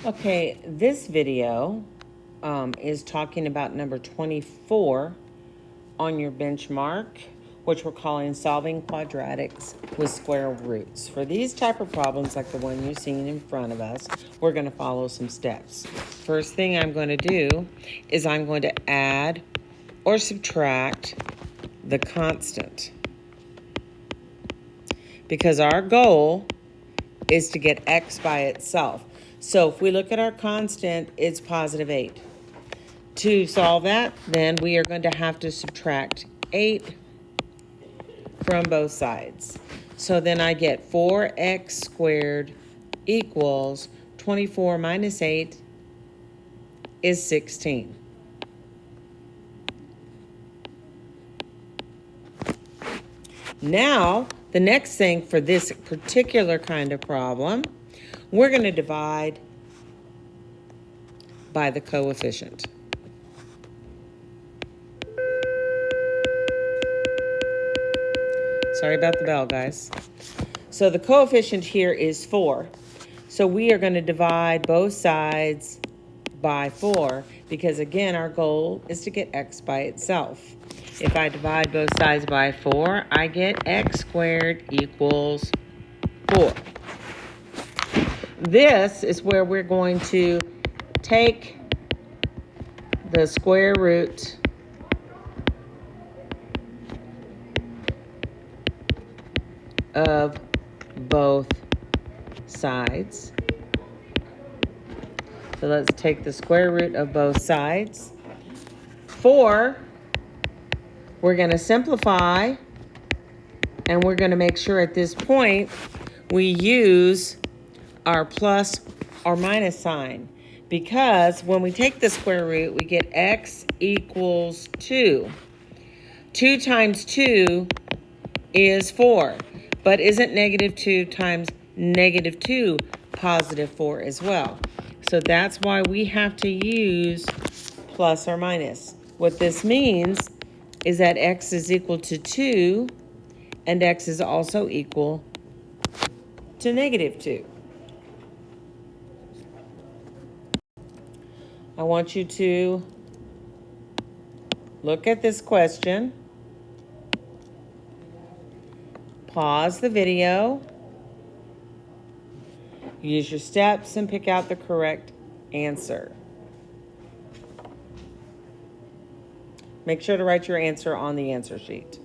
Okay, this video is talking about number 24 on your benchmark, which we're calling solving quadratics with square roots. For these type of problems like the one you're seeing in front of us, we're going to follow some steps. First thing I'm going to do is I'm going to add or subtract the constant, because our goal is to get x by itself. So if we look at our constant, it's positive 8. To solve that, then we are going to have to subtract 8 from both sides. So then I get 4x squared equals 24 minus 8 is 16. Now, the next thing for this particular kind of problem, we're going to divide by the coefficient. Sorry about the bell, guys. So the coefficient here is 4. So we are going to divide both sides by 4 because, again, our goal is to get x by itself. If I divide both sides by 4, I get x squared equals 4. This is where we're going to take the square root of both sides. So let's take the square root of both sides. 4, we're going to simplify, and we're going to make sure at this point we use our plus or minus sign, because when we take the square root, we get x equals 2. 2 times 2 is 4, but isn't negative 2 times negative 2 positive 4 as well? So that's why we have to use plus or minus. What this means is that x is equal to 2, and x is also equal to negative 2. I want you to look at this question, pause the video, use your steps, and pick out the correct answer. Make sure to write your answer on the answer sheet.